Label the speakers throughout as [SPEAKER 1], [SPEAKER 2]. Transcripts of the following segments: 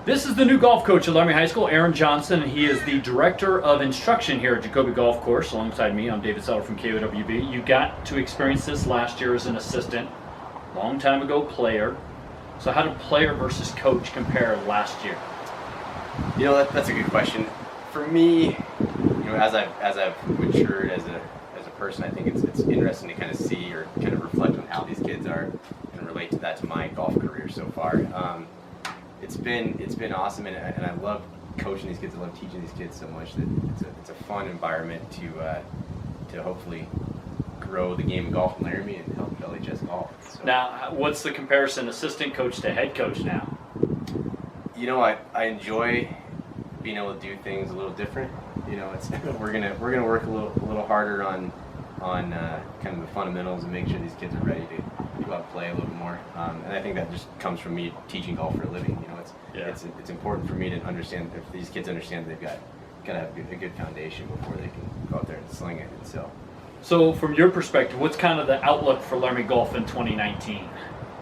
[SPEAKER 1] This is the new golf coach at Laramie High School, Aaron Johnson, and he is the director of instruction here at KOWB Golf Course. Alongside me, I'm David Seller from KOWB. You got to experience this last year as an assistant, long time ago player. So how did player versus coach compare last year?
[SPEAKER 2] You know, that's a good question. For me, you know, as I've matured as a person, I think it's interesting to kind of see or kind of reflect on how these kids are and relate to that to my golf career so far. It's been awesome, and I love coaching these kids. I love teaching these kids so much that it's a fun environment to hopefully grow the game of golf in Laramie and help LHS golf. So,
[SPEAKER 1] now, what's the comparison assistant coach to head coach now?
[SPEAKER 2] You know, I enjoy being able to do things a little different. You know, it's we're gonna work a little harder on kind of the fundamentals and make sure these kids are ready to go out and play a little bit more. And I think that just comes from me teaching golf for a living. You know, it's important for me to understand if these kids understand they've got to have a good foundation before they can go out there and sling it. And
[SPEAKER 1] so from your perspective, what's kind of the outlook for Laramie golf in 2019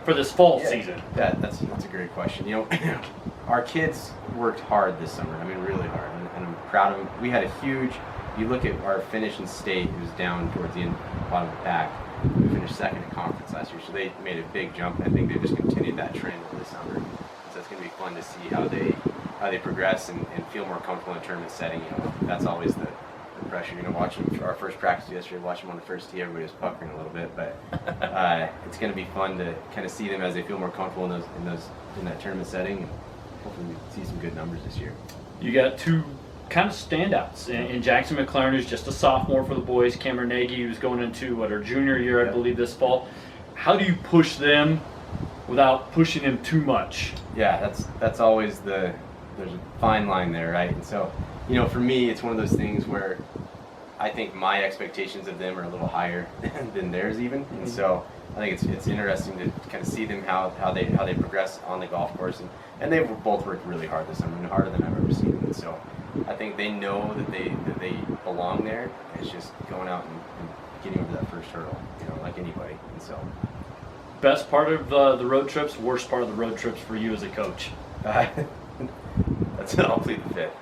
[SPEAKER 1] for this fall season?
[SPEAKER 2] That's a great question. You know, our kids worked hard this summer. I mean, really hard, and I'm proud of them. We had a huge. You look at our finish in state; it was down towards the end, bottom of the pack. We finished second in conference last year, so they made a big jump. I think they just continued that trend over the summer. So it's going to be fun to see how they progress and feel more comfortable in a tournament setting. You know, that's always the pressure. You know, watching our first practice yesterday, watching them on the first tee, everybody was puckering a little bit, but it's going to be fun to kind of see them as they feel more comfortable in that tournament setting. And hopefully, we see some good numbers this year.
[SPEAKER 1] You got two kind of standouts in Jackson McLaren, who's just a sophomore for the boys. Cameron Nagy, who's going into her junior year, I believe, this fall. How do you push them without pushing them too much?
[SPEAKER 2] Yeah, that's always there's a fine line there, right? And so, you know, for me, it's one of those things where I think my expectations of them are a little higher than theirs even, and so I think it's interesting to kind of see them how they progress on the golf course, and they've both worked really hard this summer, and harder than I've ever seen them. And so I think they know that they belong there. It's just going out and getting over that first hurdle, you know, like anybody. And so,
[SPEAKER 1] best part of the road trips, worst part of the road trips for you as a coach?
[SPEAKER 2] That's I'll plead the fifth.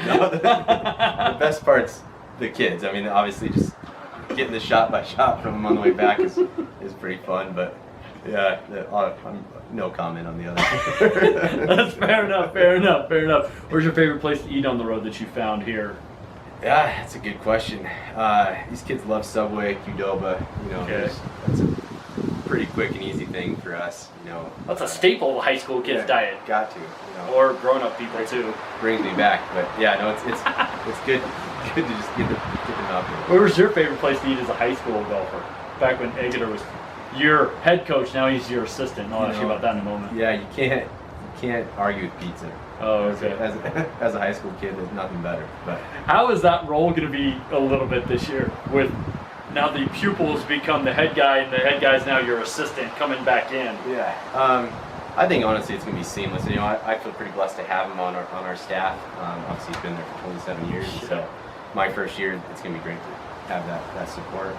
[SPEAKER 2] No, the best part's the kids. I mean, obviously, just getting the shot by shot from them on the way back is pretty fun. But yeah, no comment on the other.
[SPEAKER 1] That's fair enough. Where's your favorite place to eat on the road that you found here?
[SPEAKER 2] Yeah, that's a good question. These kids love Subway, KOWB. You know, that's a pretty quick and easy thing for us. You know,
[SPEAKER 1] that's a staple of high school kids' diet.
[SPEAKER 2] Got to, you know,
[SPEAKER 1] or grown-up people too.
[SPEAKER 2] Brings me back, but yeah, no, it's good to just get them out there.
[SPEAKER 1] Where was your favorite place to eat as a high school golfer? Back when Eggeter was your head coach, now he's your assistant. I'll ask you about that in a moment.
[SPEAKER 2] Yeah, you can't argue with pizza.
[SPEAKER 1] Oh, okay.
[SPEAKER 2] As a high school kid, there's nothing better. But
[SPEAKER 1] how is that role going to be a little bit this year with now the pupils become the head guy and the head guy's now your assistant coming back in?
[SPEAKER 2] Yeah, I think honestly it's going to be seamless. You know, I feel pretty blessed to have him on our staff. Obviously he's been there for 27 years, so my first year it's going to be great to have that support.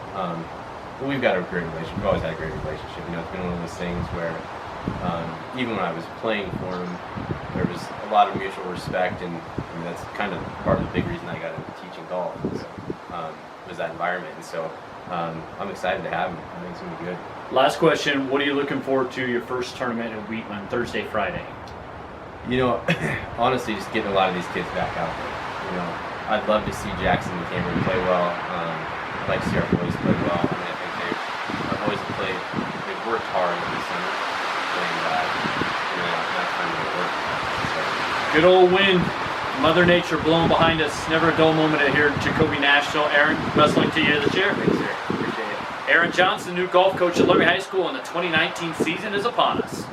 [SPEAKER 2] But we've got a great relationship. We've always had a great relationship. You know, it's been one of those things where even when I was playing for him, there was a lot of mutual respect, and that's kind of part of the big reason I got into teaching golf was that environment. And so I'm excited to have him. I think it's going to be good.
[SPEAKER 1] Last question, what are you looking forward to your first tournament in Wheatland, Thursday, Friday?
[SPEAKER 2] You know, honestly, just getting a lot of these kids back out there. You know, I'd love to see Jackson and Cameron play well. I'd like to see our boys play well. I mean, I think our boys have they've worked hard this summer, and now it's time to work. So.
[SPEAKER 1] Good old wind, Mother Nature blowing behind us. Never a dull moment here at KOWB National. Aaron, best luck to you this year.
[SPEAKER 2] Thanks, sir. Appreciate it.
[SPEAKER 1] Aaron Johnson, new golf coach at Laramie High School, and the 2019 season is upon us.